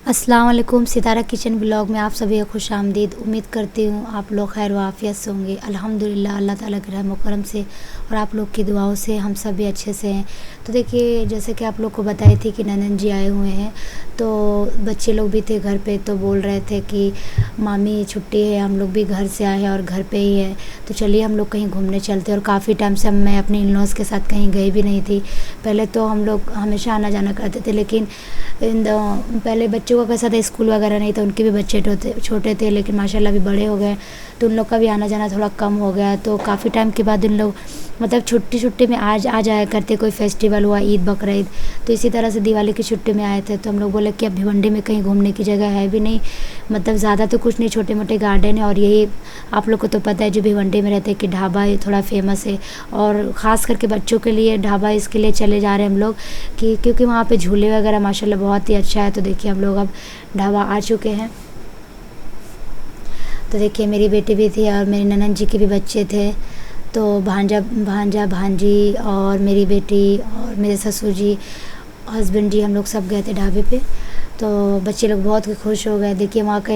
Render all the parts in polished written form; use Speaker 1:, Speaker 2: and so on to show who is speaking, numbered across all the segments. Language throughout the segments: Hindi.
Speaker 1: अस्सलाम वालेकुम। सितारा किचन ब्लॉग में आप सभी को खुश आमदीद। उम्मीद करती हूँ आप लोग खैर व आफियत से होंगे। अल्हम्दुलिल्लाह अल्लाह ताला के रहम व करम से और आप लोग की दुआओं से हम सब भी अच्छे से हैं। तो देखिए, जैसे कि आप लोग को बताई थी कि ननद जी आए हुए हैं, तो बच्चे लोग भी थे घर पे, तो बोल रहे थे कि मामी छुट्टी है, हम लोग भी घर से आए हैं और घर पे ही है, तो चलिए हम लोग कहीं घूमने चलते हैं। और काफ़ी टाइम से मैं अपने इन लॉज़ के साथ कहीं गई भी नहीं थी। पहले तो हम लोग हमेशा आना जाना करते थे, लेकिन पहले बच्चों का कैसा था, स्कूल वगैरह नहीं था, उनके भी बच्चे छोटे थे, लेकिन माशाल्लाह अभी बड़े हो गए, तो उन लोग का भी आना जाना थोड़ा कम हो गया। तो काफ़ी टाइम के बाद उन लोग मतलब छुट्टी में आ जाया करते, कोई फेस्टिवल हुआ, ईद बकरीद, तो इसी तरह से दिवाली की छुट्टी में आए थे। तो हम लोग बोले कि अब भिवंडी में कहीं घूमने की जगह है भी नहीं, मतलब ज़्यादा तो कुछ नहीं, छोटे मोटे गार्डन है। और यही आप लोग को तो पता है जो भिवंडी में रहते हैं कि ढाबा ये थोड़ा फेमस है, और ख़ास करके बच्चों के लिए ढाबा इसके लिए चले जा रहे हैं हम लोग कि क्योंकि वहाँ पे झूले वगैरह माशाल्लाह बहुत ही अच्छा है। तो देखिए हम लोग अब ढाबा आ चुके हैं। तो देखिए मेरी बेटी भी थी और मेरी ननद जी के भी बच्चे थे, तो भांजा भांजी और मेरी बेटी और मेरे ससुर जी, हस्बैंड जी, हम लोग सब गए थे ढाबे पे। तो बच्चे लोग बहुत ही खुश हो गए। देखिए वहाँ का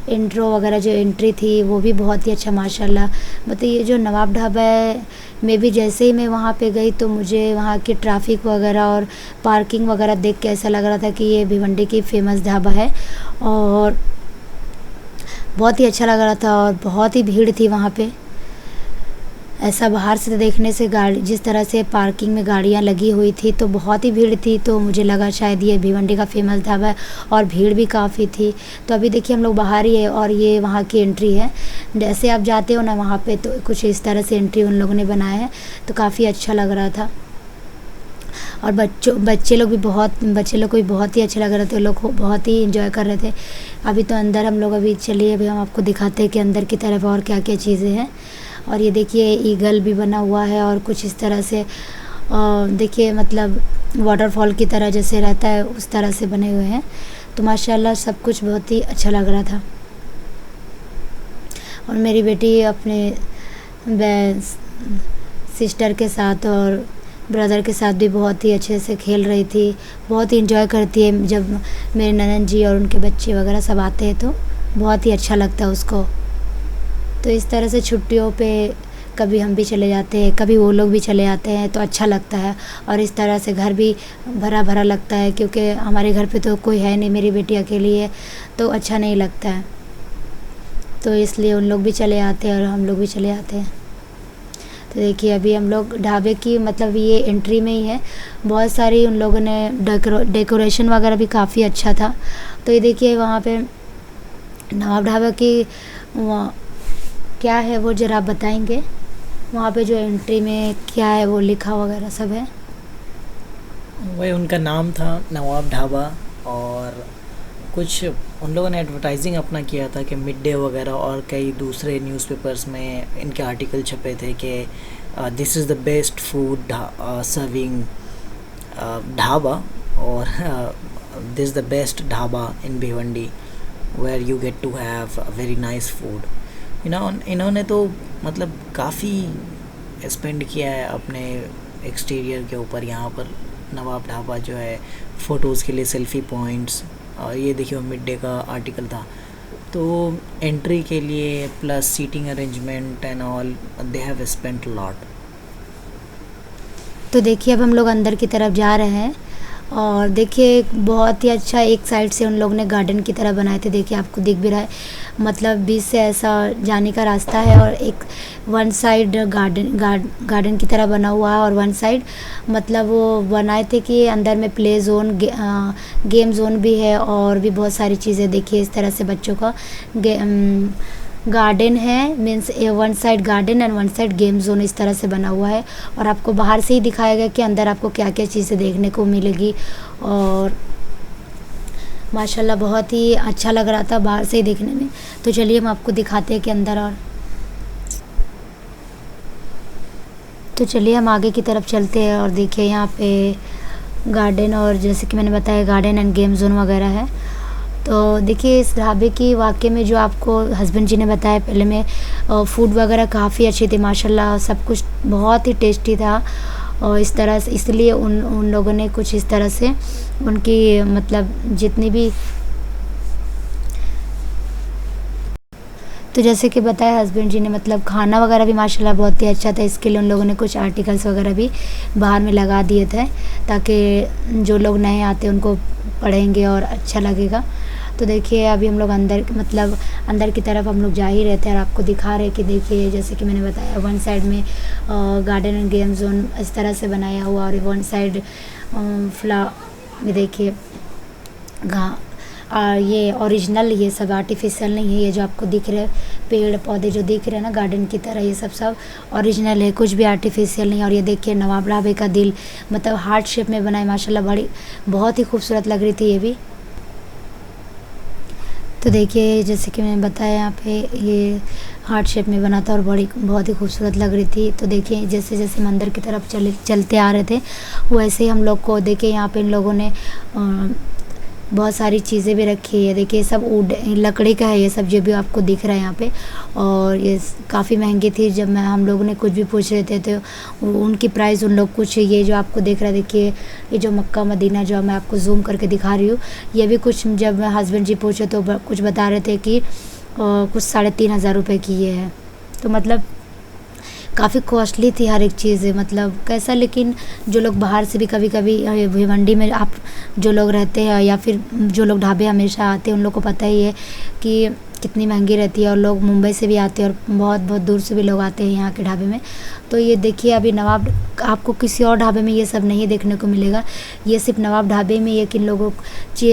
Speaker 1: इंट्रो वगैरह जो एंट्री थी वो भी बहुत ही अच्छा माशाल्लाह। मतलब ये जो नवाब ढाबा है, मैं भी जैसे ही मैं वहाँ पे गई तो मुझे वहाँ की ट्रैफिक वगैरह और पार्किंग वगैरह देख के ऐसा लग रहा था कि ये भिवंडी की फ़ेमस ढाबा है, और बहुत ही अच्छा लग रहा था। और बहुत ही भीड़ थी वहाँ पे। ऐसा बाहर से देखने से गाड़ी जिस तरह से पार्किंग में गाड़ियाँ लगी हुई थी तो बहुत ही भीड़ थी, तो मुझे लगा शायद ये भिवंडी का फेमस ढाबा है, और भीड़ भी काफ़ी थी। तो अभी देखिए हम लोग बाहर ही है और ये वहाँ की एंट्री है। जैसे आप जाते हो ना वहाँ पे, तो कुछ इस तरह से एंट्री उन लोगों ने बनाया है, तो काफ़ी अच्छा लग रहा था। और बच्चे लोग को भी बहुत ही अच्छा लग रहा था, लोग बहुत ही इंजॉय कर रहे थे। अभी तो अंदर हम लोग, अभी चलिए अभी हम आपको दिखाते हैं कि अंदर की तरफ और क्या क्या चीज़ें हैं। और ये देखिए ईगल भी बना हुआ है, और कुछ इस तरह से देखिए मतलब वाटरफॉल की तरह जैसे रहता है उस तरह से बने हुए हैं। तो माशाल्लाह सब कुछ बहुत ही अच्छा लग रहा था। और मेरी बेटी अपने सिस्टर के साथ और ब्रदर के साथ भी बहुत ही अच्छे से खेल रही थी, बहुत ही इंजॉय करती है। जब मेरे ननद जी और उनके बच्चे वगैरह सब आते हैं तो बहुत ही अच्छा लगता है उसको। तो इस तरह से छुट्टियों पे कभी हम भी चले जाते हैं, कभी वो लोग भी चले आते हैं, तो अच्छा लगता है। और इस तरह से घर भी भरा भरा लगता है, क्योंकि हमारे घर पे तो कोई है नहीं, मेरी बेटी अकेली है, तो अच्छा नहीं लगता है। तो इसलिए उन लोग भी चले आते हैं और हम लोग भी चले आते हैं। तो देखिए अभी हम लोग ढाबे की मतलब ये एंट्री में ही है। बहुत सारी उन लोगों ने डेकोरेशन वगैरह भी काफ़ी अच्छा था। तो ये देखिए वहाँ पे नवाब ढाबा की क्या है वो ज़रा आप बताएंगे, वहाँ पे जो एंट्री में क्या है वो लिखा वगैरह सब है।
Speaker 2: वही उनका नाम था नवाब ढाबा, और कुछ उन लोगों ने एडवर्टाइजिंग अपना किया था कि मिड डे वगैरह, और कई दूसरे न्यूज़पेपर्स में इनके आर्टिकल छपे थे कि this is the best food serving dhaba, और this is the best dhaba in Bhiwandi where you get to have very nice food. इन्होंने तो मतलब काफ़ी स्पेंड किया है अपने एक्सटीरियर के ऊपर। यहाँ पर नवाब ढाबा जो है, फ़ोटोज़ के लिए सेल्फ़ी पॉइंट्स, और ये देखिए मिड डे का आर्टिकल था। तो एंट्री के लिए plus seating arrangement and all, they have spent lot.
Speaker 1: तो देखिए अब हम लोग अंदर की तरफ जा रहे हैं, और देखिए बहुत ही अच्छा एक साइड से उन लोग ने गार्डन की तरह बनाए थे। देखिए आपको दिख भी रहा है, मतलब बीच से ऐसा जाने का रास्ता है, और एक वन साइड गार्डन की तरह बना हुआ है, और वन साइड मतलब वो बनाए थे कि अंदर में प्ले जोन, गेम जोन भी है, और भी बहुत सारी चीज़ें। देखिए इस तरह से बच्चों का गार्डन है, means one side garden and one side game zone इस तरह से बना हुआ है। और आपको बाहर से ही दिखाया गया कि अंदर आपको क्या क्या चीज़ें देखने को मिलेगी, और माशाल्लाह बहुत ही अच्छा लग रहा था बाहर से ही देखने में। तो चलिए हम आपको दिखाते हैं कि अंदर, और तो चलिए हम आगे की तरफ चलते हैं। और देखिए यहाँ पे गार्डन, और जैसे कि मैंने बताया गार्डन एंड गेम जोन वगैरह है। तो देखिए इस ढाबे की वाकई में जो आपको हस्बैंड जी ने बताया पहले में, फूड वगैरह काफ़ी अच्छी थी माशाल्लाह, सब कुछ बहुत ही टेस्टी था। और इस तरह से इसलिए उन उन लोगों ने कुछ इस तरह से उनकी मतलब जितनी भी तो जैसे कि बताया हस्बैंड जी ने, मतलब खाना वगैरह भी माशाल्लाह बहुत ही अच्छा था। इसके लिए उन लोगों ने कुछ आर्टिकल्स वगैरह भी बाहर में लगा दिए थे, ताकि जो लोग नए आते हैं उनको पढ़ेंगे और अच्छा लगेगा। तो देखिए अभी हम लोग अंदर, मतलब अंदर की तरफ हम लोग जा ही रहे थे और आपको दिखा रहे कि देखिए जैसे कि मैंने बताया, वन साइड में गार्डन एंड गेम जोन इस तरह से बनाया हुआ, और वन साइड फ्ला में देखिए ये ओरिजिनल, ये सब आर्टिफिशियल नहीं है। ये जो आपको दिख रहे हैं पेड़ पौधे जो दिख रहे हैं ना गार्डन की तरह, ये सब ओरिजिनल है, कुछ भी आर्टिफिशियल नहीं। और ये देखिए नवाब ढाबे का दिल, मतलब हार्ट शेप में बना है माशाल्लाह, बड़ी बहुत ही खूबसूरत लग रही थी ये भी। तो देखिए जैसे कि मैंने बताया यहाँ पे ये हार्ट शेप में बना था और बहुत ही खूबसूरत लग रही थी। तो देखिए जैसे जैसे हम अंदर की तरफ चलते आ रहे थे, वैसे ही हम लोग को देखिए यहाँ पे इन लोगों ने बहुत सारी चीज़ें भी रखी है। देखिए सब वुड लकड़ी का है ये सब, जो भी आपको दिख रहा है यहाँ पे। और ये काफ़ी महंगी थी। जब हम लोगों ने कुछ भी पूछ रहे थे तो उनकी प्राइस उन लोग कुछ, ये जो आपको दिख रहा है देखिए, ये जो मक्का मदीना जो मैं आपको जूम करके दिखा रही हूँ, ये भी कुछ जब हस्बैंड जी पूछे तो कुछ बता रहे थे कि कुछ 3,500 रुपये की ये है। तो मतलब काफ़ी कॉस्टली थी हर एक चीज़, मतलब कैसा। लेकिन जो लोग बाहर से भी कभी कभी भिवंडी में आप जो लोग रहते हैं या फिर जो लोग ढाबे हमेशा आते हैं, उन लोग को पता ही है कि कितनी महंगी रहती है। और लोग मुंबई से भी आते हैं और बहुत बहुत दूर से भी लोग आते हैं यहाँ के ढाबे में। तो ये देखिए अभी नवाब, आपको किसी और ढाबे में ये सब नहीं देखने को मिलेगा, ये सिर्फ नवाब ढाबे में। ये किन लोगों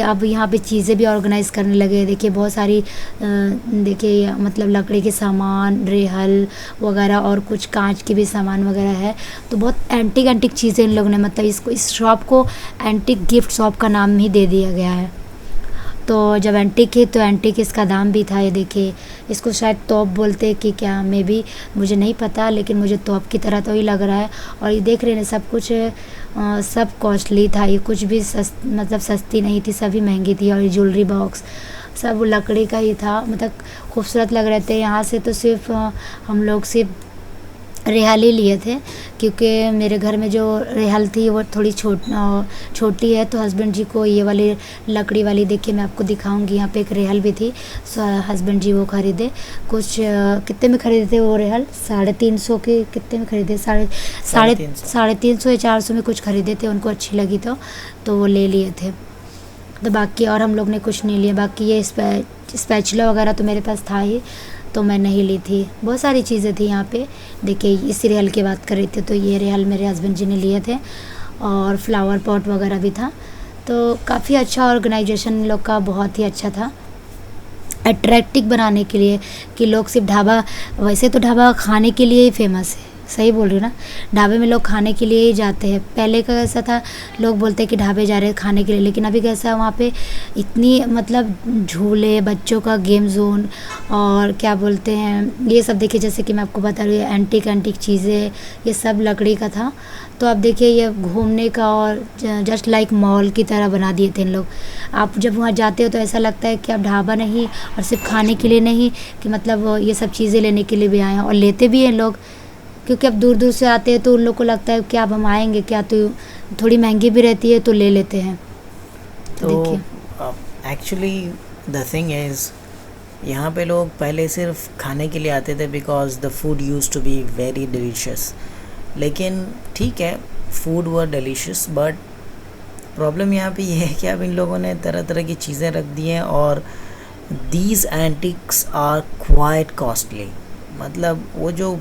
Speaker 1: अब यहाँ पे चीज़ें भी ऑर्गेनाइज़ करने लगे। देखिए बहुत सारी देखिए मतलब लकड़ी के सामान, रेहल वगैरह और कुछ कांच के भी सामान वगैरह है। तो बहुत एंटिक चीज़ें इन लोगों ने, मतलब इसको, इस शॉप को एंटिक गिफ्ट शॉप का नाम ही दे दिया गया है। तो जब एंटिक है तो एंटिक इसका दाम भी था। ये देखिए इसको शायद तोप बोलते कि क्या, मे बी, मुझे नहीं पता, लेकिन मुझे तोप की तरह तो ही लग रहा है। और ये देख रहे हैं सब कुछ सब कॉस्टली था, ये कुछ भी मतलब सस्ती नहीं थी, सभी महंगी थी। और ये ज्वेलरी बॉक्स सब लकड़ी का ही था, मतलब खूबसूरत लग रहे थे। यहाँ से तो सिर्फ हम लोग सिर्फ रेहल ही लिए थे, क्योंकि मेरे घर में जो रेहल थी वो थोड़ी छोटी है। तो हस्बैंड जी को ये वाली लकड़ी वाली, देखिए मैं आपको दिखाऊंगी, यहाँ पे एक रेहल भी थी। सो हस्बैंड जी वो ख़रीदे। कुछ कितने में ख़रीदे थे वो रेहल? 350 के कितने में ख़रीदे? साढ़े 350 या 400 में कुछ ख़रीदे थे। उनको अच्छी लगी तो वो ले लिए थे। तो बाकी और हम लोग ने कुछ नहीं लिया। बाकी ये स्पैचुला वगैरह तो मेरे पास था ही, तो मैं नहीं ली थी। बहुत सारी चीज़ें थी यहाँ पे। देखिए इसी रेहल की बात कर रही थी, तो ये रेहल मेरे हस्बैंड जी ने लिए थे। और फ्लावर पॉट वगैरह भी था। तो काफ़ी अच्छा ऑर्गेनाइजेशन लोग का, बहुत ही अच्छा था, अट्रैक्टिव बनाने के लिए कि लोग सिर्फ ढाबा, वैसे तो ढाबा खाने के लिए ही फेमस है, सही बोल रही हूँ ना, ढाबे में लोग खाने के लिए ही जाते हैं। पहले का कैसा था, लोग बोलते हैं कि ढाबे जा रहे हैं खाने के लिए, लेकिन अभी कैसा है वहाँ पे इतनी मतलब झूले, बच्चों का गेम जोन और क्या बोलते हैं ये सब। देखिए जैसे कि मैं आपको बता रही हूँ एंटिक चीज़ें, ये सब लकड़ी का था। तो अब देखिए ये घूमने का और जस्ट लाइक मॉल की तरह बना दिए थे इन लोग। आप जब वहाँ जाते हो तो ऐसा लगता है कि आप ढाबा नहीं और सिर्फ खाने के लिए नहीं, कि मतलब ये सब चीज़ें लेने के लिए भी आए हैं। और लेते भी हैं लोग, क्योंकि अब दूर दूर से आते हैं तो उन लोग को लगता है कि अब हम आएंगे क्या, तो थोड़ी महंगी भी रहती है तो ले लेते हैं। तो
Speaker 2: देखिए एक्चुअली द थिंग इज़, यहाँ पे लोग पहले सिर्फ खाने के लिए आते थे because the food used to be very delicious. लेकिन ठीक है, food were delicious, but problem यहाँ पे ये है कि अब इन लोगों ने तरह तरह की चीज़ें रख दी हैं और these antiques are quite costly. मतलब वो जो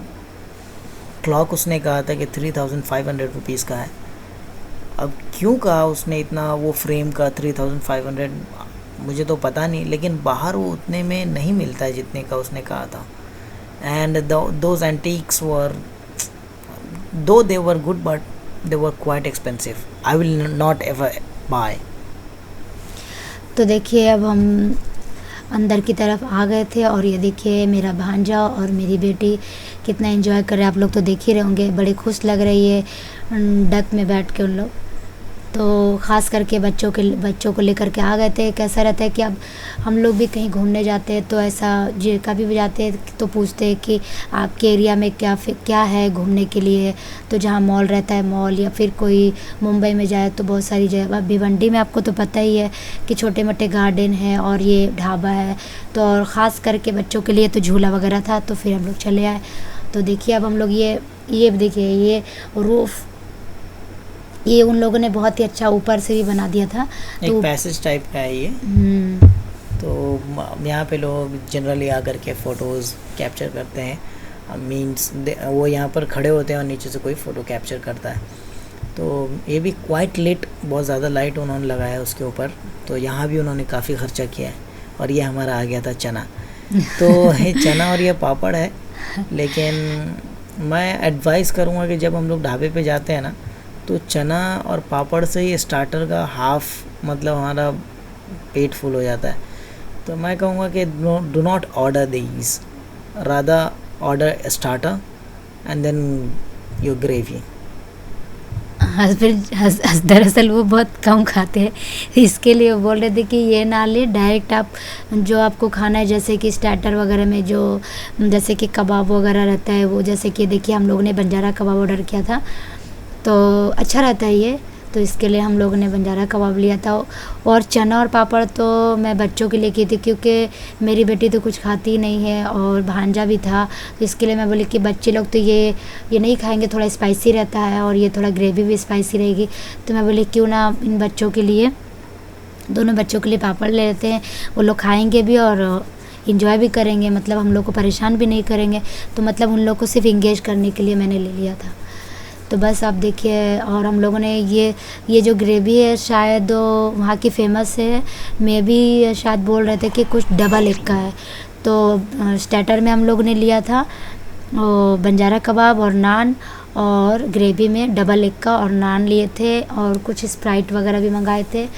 Speaker 2: क्लॉक उसने कहा था कि 3,500 रुपीज़ का है, अब क्यों कहा उसने इतना, वो फ्रेम का 3,500, मुझे तो पता नहीं, लेकिन बाहर वो उतने में नहीं मिलता है जितने का उसने कहा था। And those antiques were, though they were good but they were quite expensive. I will not ever buy.
Speaker 1: तो देखिए अब हम अंदर की तरफ आ गए थे और ये देखिए मेरा भांजा और मेरी बेटी कितना एंजॉय कर रहे हैं। आप लोग तो देख ही रहे होंगे, बड़े खुश लग रही है डक में बैठ के उन लोग। तो ख़ास करके बच्चों को लेकर के आ गए थे। कैसा रहता है कि अब हम लोग भी कहीं घूमने जाते हैं तो ऐसा जो कभी भी जाते हैं तो पूछते हैं कि आपके एरिया में क्या है घूमने के लिए। तो जहाँ मॉल रहता है मॉल, या फिर कोई मुंबई में जाए तो बहुत सारी जगह। अब भिवंडी में आपको तो पता ही है कि छोटे मोटे गार्डन है और ये ढाबा है। तो और ख़ास करके बच्चों के लिए तो झूला वगैरह था, तो फिर हम लोग चले आए। तो देखिए अब हम लोग ये देखिए ये रूफ़, ये उन लोगों ने बहुत ही अच्छा ऊपर से भी बना दिया था।
Speaker 2: एक
Speaker 1: तो
Speaker 2: पैसेज टाइप का है ये। तो यहाँ पे लोग जनरली आकर के फ़ोटोज़ कैप्चर करते हैं। मीन्स वो यहाँ पर खड़े होते हैं और नीचे से कोई फ़ोटो कैप्चर करता है। तो ये भी क्वाइट लिट, बहुत ज़्यादा लाइट उन्होंने लगाया है उसके ऊपर। तो यहाँ भी उन्होंने काफ़ी ख़र्चा किया है। और ये हमारा आ गया था चना। तो ये चना और ये पापड़ है। लेकिन मैं एडवाइस करूँगा कि जब हम लोग ढाबे पे जाते हैं ना, तो चना और पापड़ से ही स्टार्टर का हाफ मतलब हमारा पेट फुल हो जाता है। तो मैं कहूँगा कि do not order these, rather order starter and then your gravy.
Speaker 1: दरअसल वो बहुत कम खाते हैं, इसके लिए वो बोल रहे थे कि ये ना ले, डायरेक्ट आप जो आपको खाना है, जैसे कि स्टार्टर वगैरह में जो जैसे कि कबाब वगैरह रहता है, वो जैसे कि देखिए हम लोगों ने बंजारा कबाब ऑर्डर किया था, तो अच्छा रहता है ये। तो इसके लिए हम लोगों ने बंजारा कबाब लिया था। और चना और पापड़ तो मैं बच्चों के लिए की थी, क्योंकि मेरी बेटी तो कुछ खाती ही नहीं है और भांजा भी था। तो इसके लिए मैं बोली कि बच्चे लोग तो ये नहीं खाएंगे, थोड़ा स्पाइसी रहता है और ये थोड़ा ग्रेवी भी स्पाइसी रहेगी। तो मैं बोली क्यों ना इन बच्चों के लिए, दोनों बच्चों के लिए पापड़ ले लेते हैं। वो लोग खाएँगे भी और इंजॉय भी करेंगे, मतलब हम लोग को परेशान भी नहीं करेंगे। तो मतलब उन लोग को सिर्फ इंगेज करने के लिए मैंने ले लिया था। तो बस आप देखिए। और हम लोगों ने ये जो ग्रेवी है शायद वहाँ की फ़ेमस है, मैं भी शायद बोल रहे थे कि कुछ डबल एग का है। तो स्टार्टर में हम लोग ने लिया था बंजारा कबाब और नान, और ग्रेवी में डबल एग का और नान लिए थे, और कुछ स्प्राइट वगैरह भी मंगाए थे,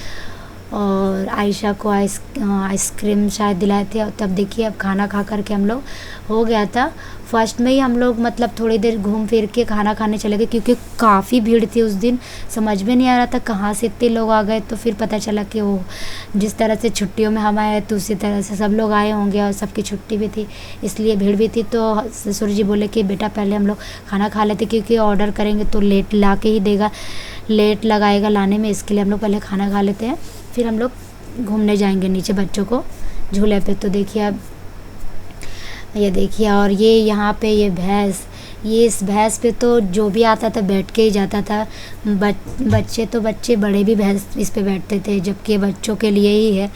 Speaker 1: और आयशा को आइसक्रीम शायद दिलाए थे। और तब देखिए अब खाना खा कर के हम लोग हो गया था। फर्स्ट में ही हम लोग मतलब थोड़ी देर घूम फिर के खाना खाने चले गए, क्योंकि काफ़ी भीड़ थी उस दिन, समझ में नहीं आ रहा था कहाँ से इतने लोग आ गए। तो फिर पता चला कि वो जिस तरह से छुट्टियों में हम आए तो उसी तरह से सब लोग आए होंगे, और सबकी छुट्टी भी थी इसलिए भीड़ भी थी। तो ससुर जी बोले कि बेटा पहले हम लोग खाना खा लेते, क्योंकि ऑर्डर करेंगे तो लेट ला के ही देगा, लेट लगाएगा लाने में, इसके लिए हम लोग पहले खाना खा लेते हैं, फिर हम लोग घूमने जाएंगे नीचे बच्चों को झूले पे। तो देखिए अब ये देखिए, और ये यहाँ पे ये भैंस, ये इस भैंस पे तो जो भी आता था बैठ के ही जाता था। बच्चे बड़े भी भैंस इस पे बैठते थे, जबकि बच्चों के लिए ही है।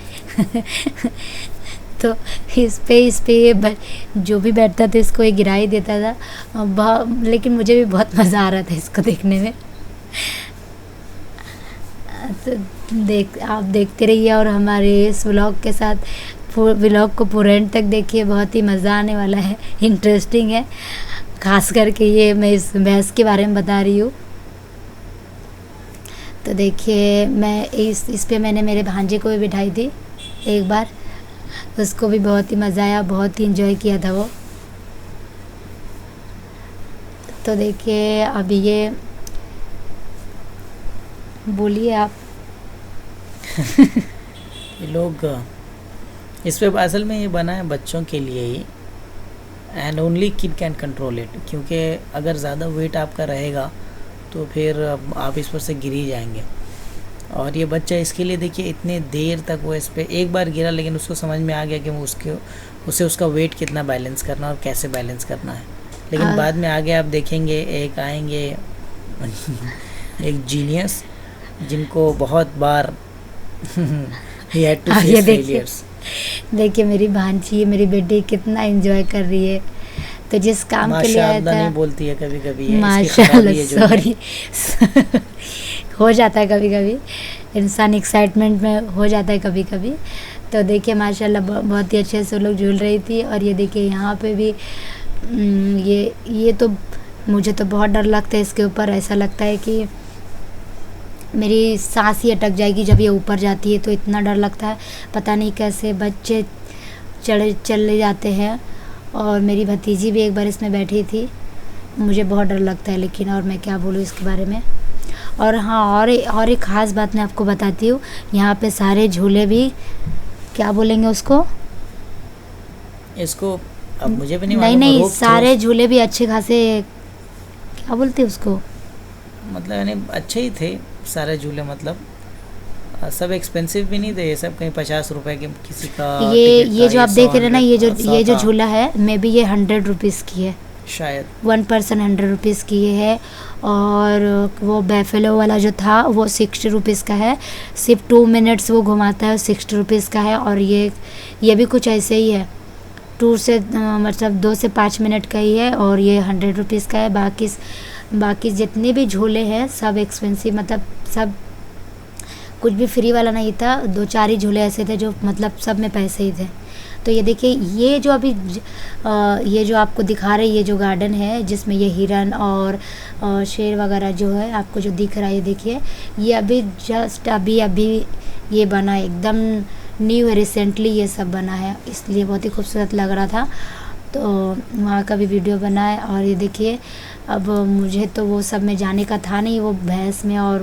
Speaker 1: तो इस पे ये जो भी बैठता था इसको ये गिरा ही देता था। लेकिन मुझे भी बहुत मज़ा आ रहा था इसको देखने में। तो आप देखते रहिए और हमारे इस व्लॉग के साथ व्लॉग को पूरे एंड तक देखिए, बहुत ही मज़ा आने वाला है, इंटरेस्टिंग है। खास करके ये मैं इस भैंस के बारे में बता रही हूँ। तो देखिए मैं इस पे मैंने मेरे भांजे को भी बिठाई थी एक बार, उसको भी बहुत ही मज़ा आया, बहुत ही इंजॉय किया था वो। तो देखिए अभी ये बोलिए आप।
Speaker 2: ये लोग इस पे असल में ये बना है बच्चों के लिए ही, and only kid can control it. क्योंकि अगर ज़्यादा वेट आपका रहेगा तो फिर आप इस पर से गिर ही जाएंगे। और ये बच्चा इसके लिए देखिए इतने देर तक वो इस पे एक बार गिरा, लेकिन उसको समझ में आ गया कि उसे उसका वेट कितना बैलेंस करना और कैसे बैलेंस करना है। लेकिन बाद में आगे आप देखेंगे एक आएंगे एक जीनियस, जिनको बहुत बार he had to face failures।
Speaker 1: देखिए मेरी भांजी, मेरी बेटी कितना एंजॉय कर रही है। तो जिस काम के लिए आया था,
Speaker 2: नहीं बोलती है कभी कभी,
Speaker 1: माशाल्लाह, सॉरी हो जाता है कभी कभी, इंसान एक्साइटमेंट में हो जाता है कभी कभी। तो देखिए माशाल्लाह बहुत ही अच्छे से लोग झूल रही थी। और ये देखिए यहाँ पे भी ये तो मुझे तो बहुत डर लगता है इसके ऊपर। ऐसा लगता है कि मेरी सांस ही अटक जाएगी जब ये ऊपर जाती है, तो इतना डर लगता है। पता नहीं कैसे बच्चे चले जाते हैं। और मेरी भतीजी भी एक बार इसमें बैठी थी, मुझे बहुत डर लगता है लेकिन, और मैं क्या बोलूँ इसके बारे में। और हाँ, और एक ख़ास बात मैं आपको बताती हूँ, यहाँ पे सारे झूले भी, क्या बोलेंगे उसको,
Speaker 2: इसको अब मुझे भी नहीं
Speaker 1: नहीं
Speaker 2: मालूम,
Speaker 1: नहीं,
Speaker 2: रोप
Speaker 1: सारे झूले भी अच्छे खासे, क्या बोलते हैं उसको,
Speaker 2: मतलब यानी अच्छे ही थे सारे झूले, मतलब सब एक्सपेंसिव भी नहीं थे, ये सब कहीं 50 रुपए के किसी का
Speaker 1: ये
Speaker 2: टिकट था,
Speaker 1: जो आप देख रहे हैं ना, ये
Speaker 2: 100
Speaker 1: जो
Speaker 2: था
Speaker 1: झूला है, मे बी ये 100 रुपीज़ की है,
Speaker 2: शायद।
Speaker 1: 1 पर्सन 100 रुपीज़ की ये है। और वो बैफेलो वाला जो था वो 60 रुपीज़ का है, सिर्फ 2 मिनट्स वो घुमाता है, 60 रुपीज़ का है। और ये भी कुछ ऐसे ही है, 2 से मतलब 2 से 5 मिनट का ही है, और ये 100 रुपीज़ का है। बाकी जितने भी झूले हैं सब एक्सपेंसिव, मतलब सब, कुछ भी फ्री वाला नहीं था, 2-4 ही झूले ऐसे थे जो मतलब सब में पैसे ही थे। तो ये देखिए, ये जो अभी ये जो आपको दिखा रहे, ये जो गार्डन है जिसमें ये हिरन और शेर वगैरह जो है आपको जो दिख रहा है, ये देखिए, ये अभी जस्ट अभी ये बना है, एकदम न्यू है, रिसेंटली ये सब बना है, इसलिए बहुत ही खूबसूरत लग रहा था। तो वहाँ का भी वीडियो बना है। और ये देखिए, अब मुझे तो वो सब में जाने का था नहीं, वो भैंस में और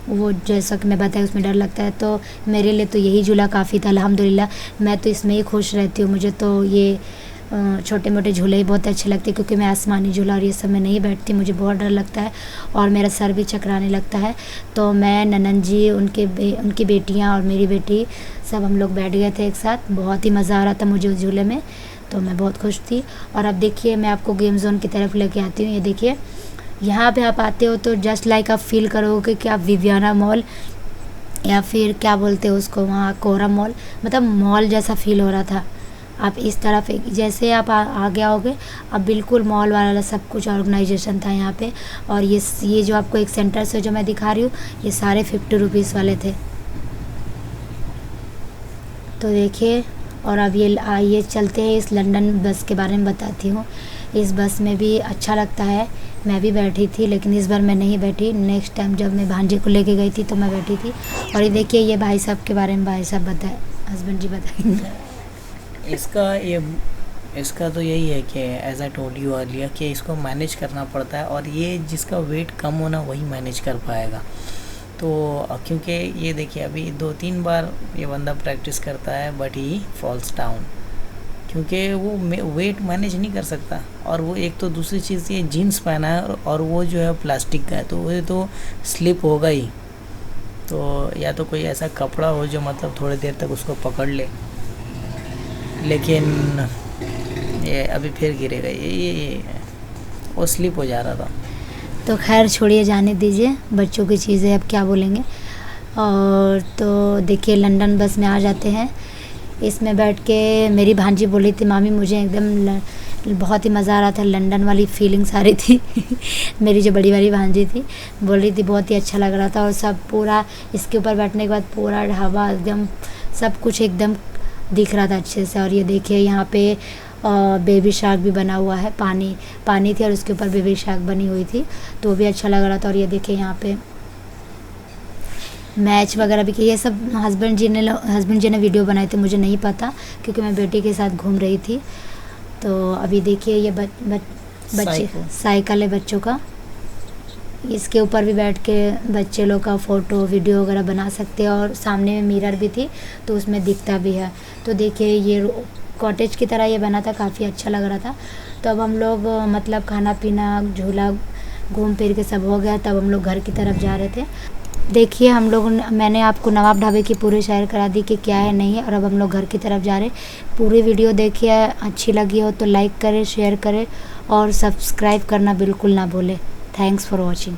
Speaker 1: वो जैसा कि मैं बताया उसमें डर लगता है, तो मेरे लिए तो यही झूला काफ़ी था, अल्हम्दुलिल्लाह। मैं तो इसमें ही खुश रहती हूँ, मुझे तो ये छोटे मोटे झूले ही बहुत अच्छे लगते हैं, क्योंकि मैं आसमानी झूला और ये सब में नहीं बैठती, मुझे बहुत डर लगता है और मेरा सर भी चकराने लगता है। तो मैं, ननन जी, उनकी बेटियाँ और मेरी बेटी, सब हम लोग बैठ गए थे एक साथ, बहुत ही मज़ा आ रहा था मुझे उस झूले में, तो मैं बहुत खुश थी। और अब देखिए, मैं आपको गेम जोन की तरफ लेके आती हूँ। ये देखिए, यहाँ पे आप आते हो तो जस्ट लाइक आप फील करोगे कि आप विवियाना मॉल या फिर क्या बोलते हैं उसको, वहाँ कोरा मॉल, मतलब मॉल जैसा फील हो रहा था। आप इस तरफ जैसे आप आगे आओगे, अब बिल्कुल मॉल वाला सब कुछ ऑर्गेनाइजेशन था यहाँ पे। और ये जो आपको एक सेंटर से जो मैं दिखा रही हूँ, ये सारे 50 रुपीज़ वाले थे। तो देखिए, और अब ये चलते हैं, इस लंदन बस के बारे में बताती हूँ। इस बस में भी अच्छा लगता है, मैं भी बैठी थी, लेकिन इस बार मैं नहीं बैठी, नेक्स्ट टाइम जब मैं भांजे को लेके गई थी तो मैं बैठी थी। और ये देखिए, ये भाई साहब के बारे में भाई साहब बताए, हस्बैंड जी बताएंगे।
Speaker 2: इसका तो यही है कि as I told you earlier कि इसको मैनेज करना पड़ता है, और ये जिसका वेट कम होना वही मैनेज कर पाएगा। तो क्योंकि ये देखिए, अभी 2-3 बार ये बंदा प्रैक्टिस करता है, बट ही फॉल्स डाउन, क्योंकि वो वेट मैनेज नहीं कर सकता। और वो एक तो दूसरी चीज़, ये जीन्स पहना है और वो जो है प्लास्टिक का है, तो वो तो स्लिप होगा ही। तो या तो कोई ऐसा कपड़ा हो जो मतलब थोड़ी देर तक उसको पकड़ ले, लेकिन ये अभी फिर गिरेगा, ये वो स्लिप हो जा रहा था।
Speaker 1: तो खैर छोड़िए, जाने दीजिए, बच्चों की चीज़ें, अब क्या बोलेंगे। और तो देखिए, लंदन बस में आ जाते हैं। इसमें बैठ के मेरी भांजी बोली थी, मामी मुझे एकदम बहुत ही मज़ा आ रहा था, लंदन वाली फीलिंग्स आ रही थी। मेरी जो बड़ी वाली भांजी थी, बोल रही थी बहुत ही अच्छा लग रहा था। और सब पूरा, इसके ऊपर बैठने के बाद पूरा ढाबा एकदम सब कुछ एकदम दिख रहा था अच्छे से। और ये देखिए, यहाँ पे बेबी शार्क भी बना हुआ है, पानी थी और उसके ऊपर बेबी शार्क बनी हुई थी, तो वो भी अच्छा लग रहा था। और ये देखिए, यहाँ पे मैच वगैरह भी किए, ये सब हस्बैंड जी ने वीडियो बनाए थे, मुझे नहीं पता क्योंकि मैं बेटी के साथ घूम रही थी। तो अभी देखिए, ये बच्चे साइकिल है बच्चों का, इसके ऊपर भी बैठ के बच्चे लोग का फ़ोटो वीडियो वगैरह बना सकते हैं। और सामने में मिरर भी थी, तो उसमें दिखता भी है। तो देखिए, ये कॉटेज की तरह ये बना था, काफ़ी अच्छा लग रहा था। तो अब हम लोग मतलब खाना पीना, झूला घूम फिर के सब हो गया, तब हम लोग घर की तरफ जा रहे थे। देखिए, मैंने आपको नवाब ढाबे की पूरी सैर करा दी कि क्या है नहीं है, और अब हम लोग घर की तरफ जा रहे। पूरी वीडियो देखिए, अच्छी लगी हो तो लाइक करें, शेयर करें और सब्सक्राइब करना बिल्कुल ना भूलें। Thanks for watching.